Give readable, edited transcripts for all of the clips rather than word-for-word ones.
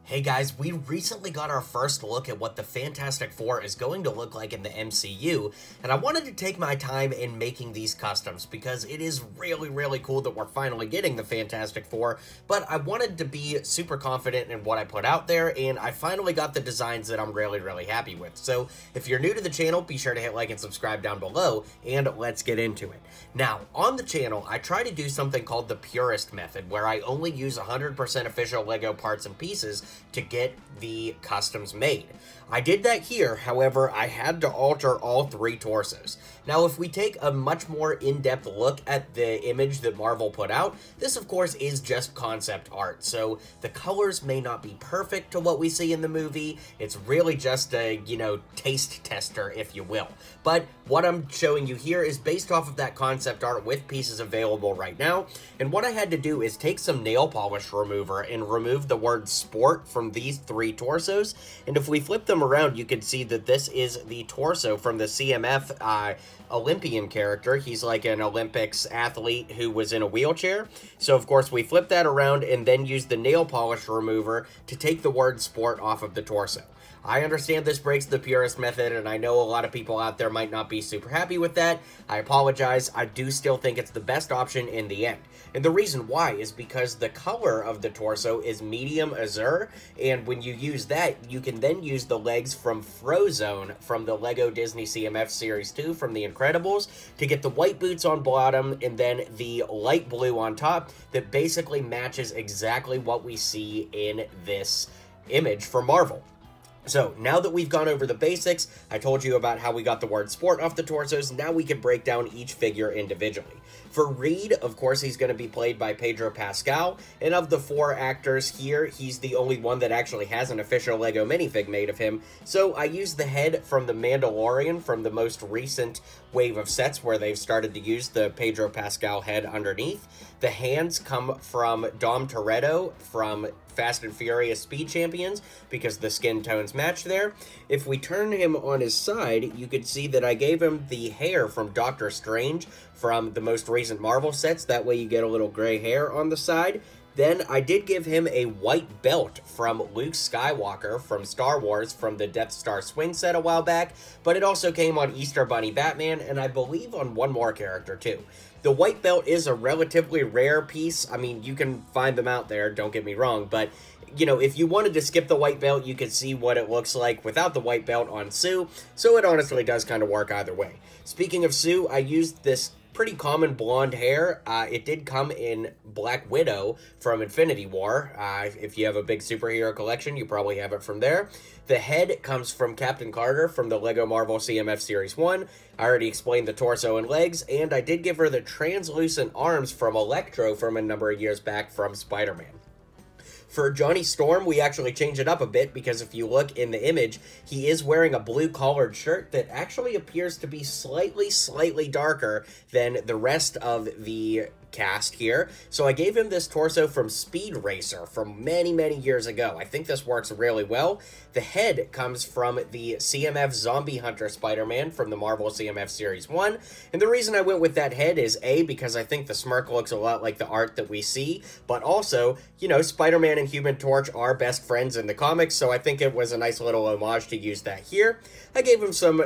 Hey guys, we recently got our first look at what the Fantastic Four is going to look like in the MCU, and I wanted to take my time in making these customs because it is really cool that we're finally getting the Fantastic Four, but I wanted to be super confident in what I put out there, and I finally got the designs that I'm really happy with. So if you're new to the channel, be sure to hit like and subscribe down below, and let's get into it. Now, on the channel, I try to do something called the purist method, where I only use 100% official LEGO parts and pieces to get the customs made. I did that here, however, I had to alter all three torsos. Now, if we take a much more in-depth look at the image that Marvel put out, this of course is just concept art, so the colors may not be perfect to what we see in the movie. It's really just a, taste tester, if you will. But what I'm showing you here is based off of that concept art with pieces available right now, and what I had to do is take some nail polish remover and remove the word sport from these three torsos, and if we flip them around, you can see that this is the torso from the CMF Olympian character. He's like an Olympics athlete who was in a wheelchair. So of course we flip that around and then use the nail polish remover to take the word sport off of the torso. I understand this breaks the purist method, and I know a lot of people out there might not be super happy with that. I apologize. I do still think it's the best option in the end. And the reason why is because the color of the torso is medium azure, and when you use that, you can then use the legs from Frozone from the LEGO Disney CMF Series 2 from The Incredibles to get the white boots on bottom and then the light blue on top that basically matches exactly what we see in this image for Marvel. So, now that we've gone over the basics, I told you about how we got the word sport off the torsos, now we can break down each figure individually. For Reed, of course, he's going to be played by Pedro Pascal, and of the four actors here, he's the only one that actually has an official LEGO minifig made of him, so I used the head from The Mandalorian from the most recent wave of sets where they've started to use the Pedro Pascal head underneath. The hands come from Dom Toretto from Fast and Furious Speed Champions, because the skin tones match there. If we turn him on his side, you can see that I gave him the hair from Doctor Strange from the most recent Marvel sets. That way you get a little gray hair on the side. Then I did give him a white belt from Luke Skywalker from Star Wars from the Death Star swing set a while back, but it also came on Easter Bunny Batman, and I believe on one more character too. The white belt is a relatively rare piece. I mean, you can find them out there, don't get me wrong, but if you wanted to skip the white belt, you could see what it looks like without the white belt on Sue, so it honestly does kind of work either way. Speaking of Sue, I used this pretty common blonde hair. It did come in Black Widow from Infinity War. If you have a big superhero collection, you probably have it from there. The head comes from Captain Carter from the LEGO Marvel CMF Series 1. I already explained the torso and legs, and I did give her the translucent arms from Electro from a number of years back from Spider-Man. For Johnny Storm, we actually changed it up a bit because if you look in the image, he is wearing a blue collared shirt that actually appears to be slightly darker than the rest of the cast here. So I gave him this torso from Speed Racer from many years ago. I think this works really well. The head comes from the CMF Zombie Hunter Spider-Man from the Marvel CMF Series 1. And the reason I went with that head is A, because I think the smirk looks a lot like the art that we see, but also, Spider-Man and Human Torch are best friends in the comics, so I think it was a nice little homage to use that here. I gave him some,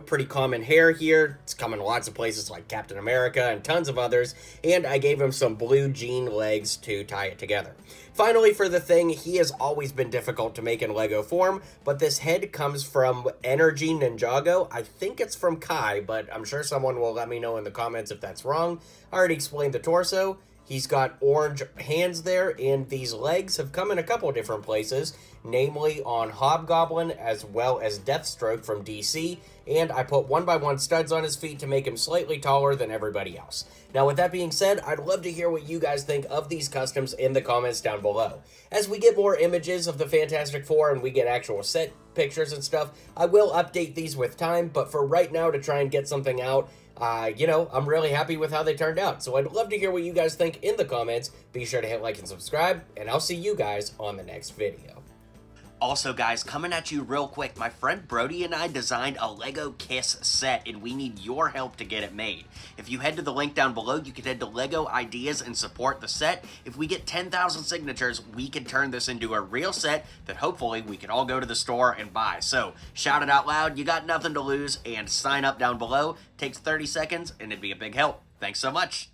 pretty common hair here. It's come in lots of places like Captain America and tons of others, and I gave him some blue jean legs to tie it together. Finally, for the Thing, he has always been difficult to make in LEGO form, but this head comes from Energy Ninjago. I think it's from Kai, but I'm sure someone will let me know in the comments if that's wrong. I already explained the torso. He's got orange hands there, and these legs have come in a couple different places, namely on Hobgoblin as well as Deathstroke from DC, and I put 1x1 studs on his feet to make him slightly taller than everybody else. Now, with that being said, I'd love to hear what you guys think of these customs in the comments down below. As we get more images of the Fantastic Four and we get actual set pictures and stuff, I will update these with time, but for right now, to try and get something out, I'm really happy with how they turned out. So I'd love to hear what you guys think in the comments. Be sure to hit like and subscribe, and I'll see you guys on the next video. Also, guys, coming at you real quick, my friend Brody and I designed a Lego Kiss set, and we need your help to get it made. If you head to the link down below, you can head to Lego Ideas and support the set. If we get 10,000 signatures, we can turn this into a real set that hopefully we can all go to the store and buy. So, shout it out loud, you got nothing to lose, and sign up down below. Takes 30 seconds, and it'd be a big help. Thanks so much.